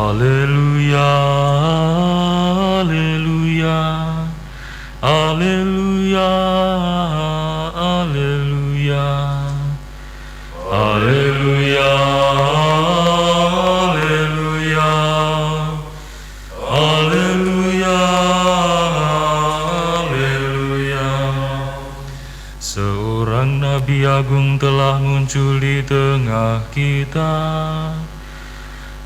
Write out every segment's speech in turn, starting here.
Haleluya, haleluya, haleluya, haleluya, haleluya, haleluya, haleluya, haleluya. Seorang Nabi Agung telah muncul di tengah kita,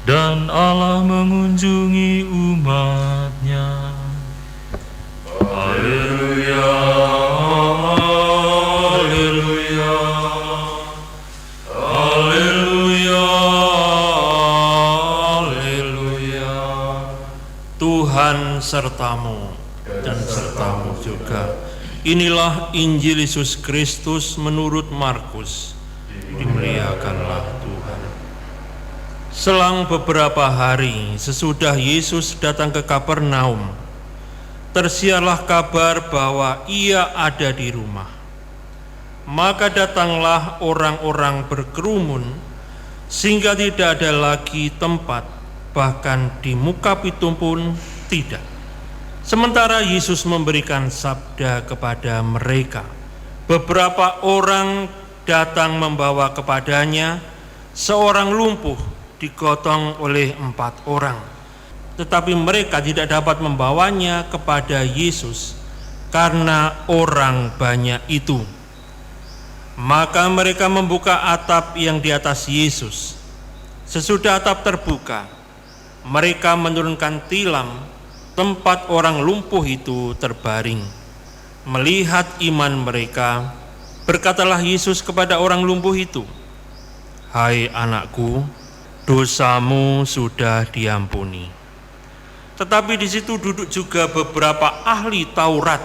dan Allah mengunjungi umat-Nya. Haleluya, haleluya, haleluya, haleluya. Tuhan sertamu dan sertamu juga. Inilah Injil Yesus Kristus menurut Markus. Dimuliakanlah Tuhan. Selang beberapa hari sesudah Yesus datang ke Kapernaum, tersiarlah kabar bahwa Ia ada di rumah. Maka datanglah orang-orang berkerumun sehingga tidak ada lagi tempat, bahkan di muka pintu pun tidak. Sementara Yesus memberikan sabda kepada mereka, beberapa orang datang membawa kepadanya seorang lumpuh digotong oleh 4 orang. Tetapi mereka tidak dapat membawanya kepada Yesus karena orang banyak itu. Maka mereka membuka atap yang di atas Yesus. Sesudah atap terbuka, mereka menurunkan tilam tempat orang lumpuh itu terbaring. Melihat iman mereka, berkatalah Yesus kepada orang lumpuh itu, "Hai anakku, dosamu sudah diampuni." Tetapi di situ duduk juga beberapa ahli Taurat.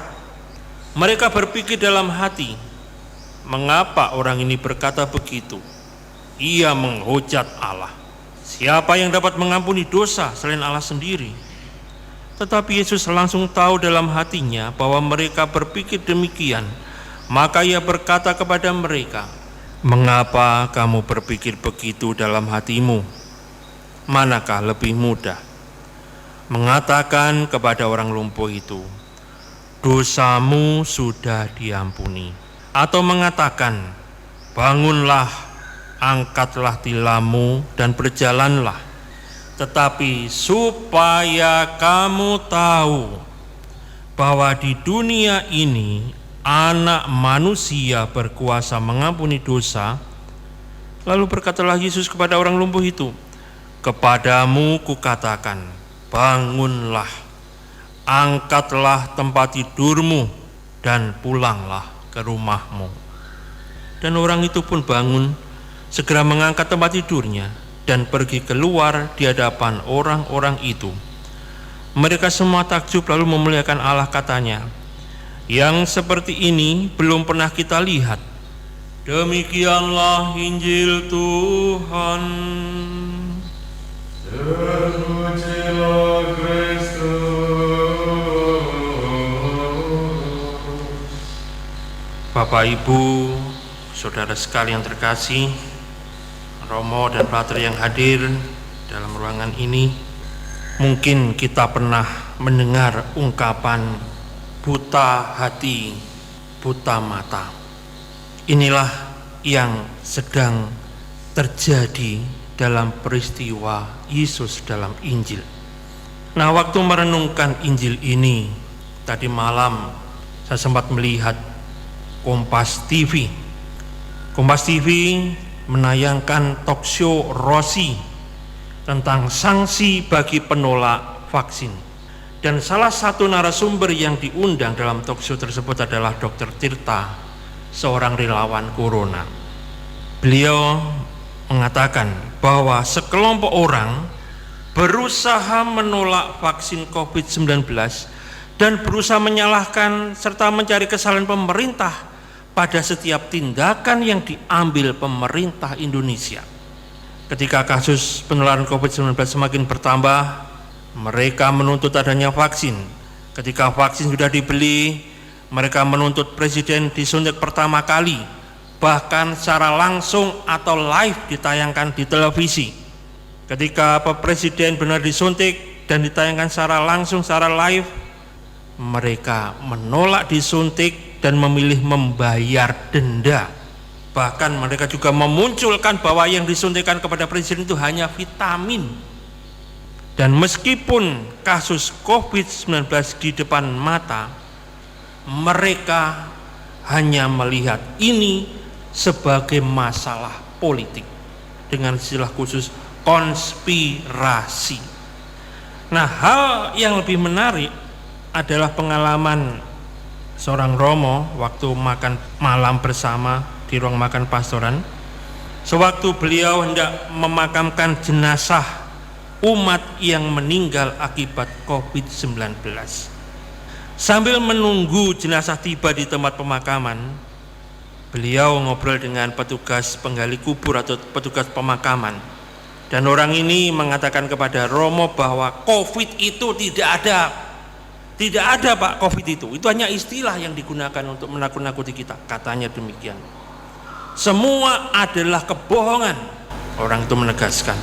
Mereka berpikir dalam hati, "Mengapa orang ini berkata begitu? Ia menghujat Allah. Siapa yang dapat mengampuni dosa selain Allah sendiri?" Tetapi Yesus langsung tahu dalam hatinya bahwa mereka berpikir demikian. Maka Ia berkata kepada mereka, "Mengapa kamu berpikir begitu dalam hatimu? Manakah lebih mudah, mengatakan kepada orang lumpuh itu, 'Dosamu sudah diampuni,' atau mengatakan, 'Bangunlah, angkatlah tilammu dan berjalanlah'? Tetapi supaya kamu tahu bahwa di dunia ini Anak Manusia berkuasa mengampuni dosa." Lalu berkatalah Yesus kepada orang lumpuh itu, "Kepadamu kukatakan, bangunlah, angkatlah tempat tidurmu dan pulanglah ke rumahmu." Dan orang itu pun bangun, segera mengangkat tempat tidurnya dan pergi keluar di hadapan orang-orang itu. Mereka semua takjub lalu memuliakan Allah, katanya, "Yang seperti ini belum pernah kita lihat." Demikianlah Injil Tuhan. Terpujilah Kristus. Bapak, Ibu, saudara sekalian terkasih, Romo dan Pater yang hadir dalam ruangan ini, mungkin kita pernah mendengar ungkapan buta hati, buta mata. Inilah yang sedang terjadi dalam peristiwa Yesus dalam Injil. Nah, waktu merenungkan Injil ini, tadi malam saya sempat melihat Kompas TV. Kompas TV menayangkan talkshow Rossi tentang sanksi bagi penolak vaksin. Dan salah satu narasumber yang diundang dalam talkshow tersebut adalah Dr. Tirta, seorang relawan corona. Beliau mengatakan bahwa sekelompok orang berusaha menolak vaksin COVID-19 dan berusaha menyalahkan serta mencari kesalahan pemerintah pada setiap tindakan yang diambil pemerintah Indonesia. Ketika kasus penularan COVID-19 semakin bertambah, mereka menuntut adanya vaksin. Ketika vaksin sudah dibeli, mereka menuntut presiden disuntik pertama kali, bahkan secara langsung atau live ditayangkan di televisi. Ketika Pak Presiden benar disuntik dan ditayangkan secara langsung, secara live, mereka menolak disuntik dan memilih membayar denda. Bahkan mereka juga memunculkan bahwa yang disuntikan kepada Presiden itu hanya vitamin. Dan meskipun kasus COVID-19 di depan mata, mereka hanya melihat ini sebagai masalah politik dengan istilah khusus konspirasi. Nah, hal yang lebih menarik adalah pengalaman seorang Romo waktu makan malam bersama di ruang makan pastoran. Sewaktu beliau hendak memakamkan jenazah umat yang meninggal akibat COVID-19. Sambil menunggu jenazah tiba di tempat pemakaman, beliau ngobrol dengan petugas penggali kubur atau petugas pemakaman. Dan orang ini mengatakan kepada Romo bahwa COVID itu tidak ada. Tidak ada Pak COVID itu hanya istilah yang digunakan untuk menakut-nakuti kita, katanya demikian. Semua adalah kebohongan. Orang itu menegaskan,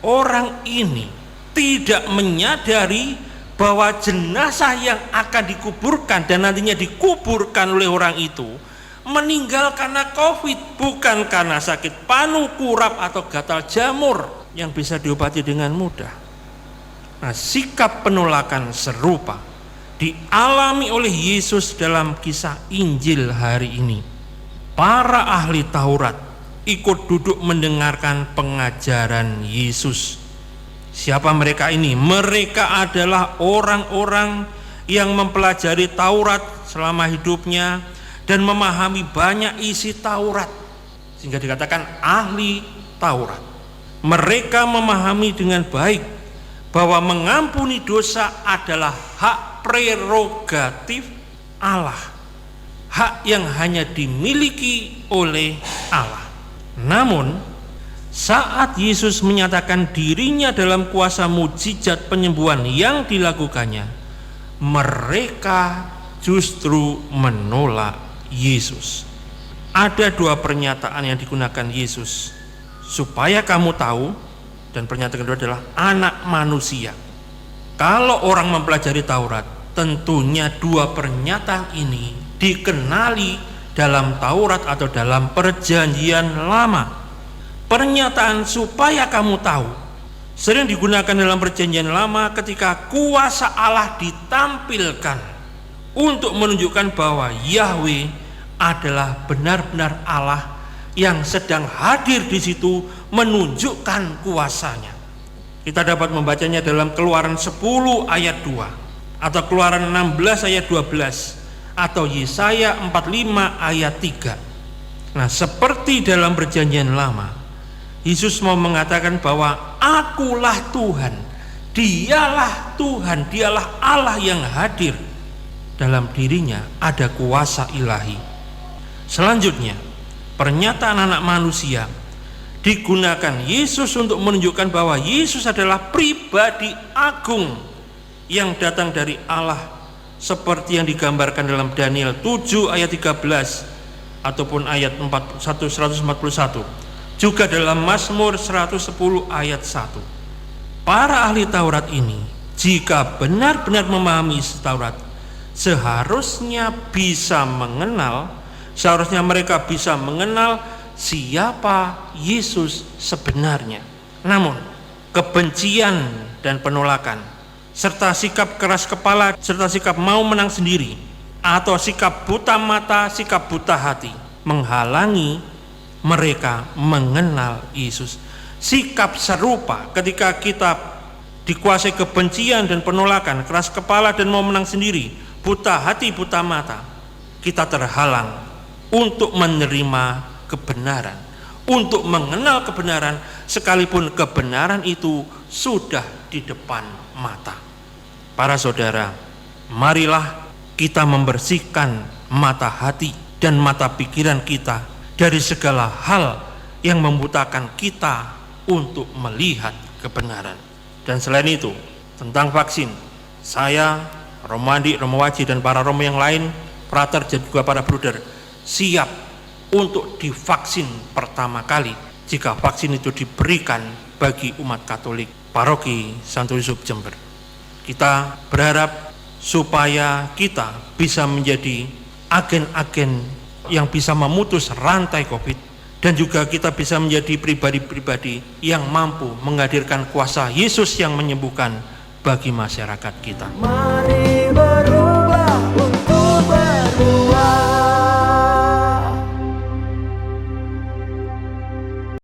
orang ini tidak menyadari bahwa jenazah yang akan dikuburkan dan nantinya dikuburkan oleh orang itu meninggal karena COVID, bukan karena sakit panu, kurap atau gatal jamur yang bisa diobati dengan mudah. Nah, sikap penolakan serupa dialami oleh Yesus dalam kisah Injil hari ini. Para ahli Taurat ikut duduk mendengarkan pengajaran Yesus. Siapa mereka ini? Mereka adalah orang-orang yang mempelajari Taurat selama hidupnya dan memahami banyak isi Taurat, sehingga dikatakan ahli Taurat. Mereka memahami dengan baik bahwa mengampuni dosa adalah hak prerogatif Allah, hak yang hanya dimiliki oleh Allah. Namun saat Yesus menyatakan dirinya dalam kuasa mujizat penyembuhan yang dilakukannya, mereka justru menolak Yesus. Ada dua pernyataan yang digunakan Yesus, supaya kamu tahu, dan pernyataan kedua adalah anak manusia. Kalau orang mempelajari Taurat, tentunya dua pernyataan ini dikenali dalam Taurat atau dalam Perjanjian Lama. Pernyataan supaya kamu tahu sering digunakan dalam Perjanjian Lama ketika kuasa Allah ditampilkan untuk menunjukkan bahwa Yahweh adalah benar-benar Allah yang sedang hadir di situ menunjukkan kuasanya. Kita dapat membacanya dalam Keluaran 10 ayat 2 atau Keluaran 16 ayat 12 atau Yesaya 45 ayat 3. Nah, seperti dalam Perjanjian Lama, Yesus mau mengatakan bahwa akulah Tuhan, dialah Tuhan, dialah Allah yang hadir. Dalam dirinya ada kuasa ilahi. Selanjutnya, pernyataan anak manusia digunakan Yesus untuk menunjukkan bahwa Yesus adalah pribadi agung yang datang dari Allah, seperti yang digambarkan dalam Daniel 7 ayat 13 ataupun ayat 141, juga dalam Mazmur 110 ayat 1. Para ahli Taurat ini jika benar-benar memahami isi Taurat, seharusnya mereka bisa mengenal siapa Yesus sebenarnya. Namun kebencian dan penolakan serta sikap keras kepala serta sikap mau menang sendiri atau sikap buta mata, sikap buta hati menghalangi mereka mengenal Yesus. Sikap serupa ketika kita dikuasai kebencian dan penolakan, keras kepala dan mau menang sendiri, buta hati, buta mata, kita terhalang untuk menerima kebenaran, untuk mengenal kebenaran, sekalipun kebenaran itu sudah di depan mata. Para saudara, marilah kita membersihkan mata hati dan mata pikiran kita dari segala hal yang membutakan kita untuk melihat kebenaran. Dan selain itu, tentang vaksin, saya, Romo Andi, Romo Waji, dan para Romo yang lain, frater dan juga para bruder, siap untuk divaksin pertama kali jika vaksin itu diberikan bagi umat Katolik Paroki Santo Yusuf Jember. Kita berharap supaya kita bisa menjadi agen-agen yang bisa memutus rantai COVID, dan juga kita bisa menjadi pribadi-pribadi yang mampu menghadirkan kuasa Yesus yang menyembuhkan bagi masyarakat kita. Mari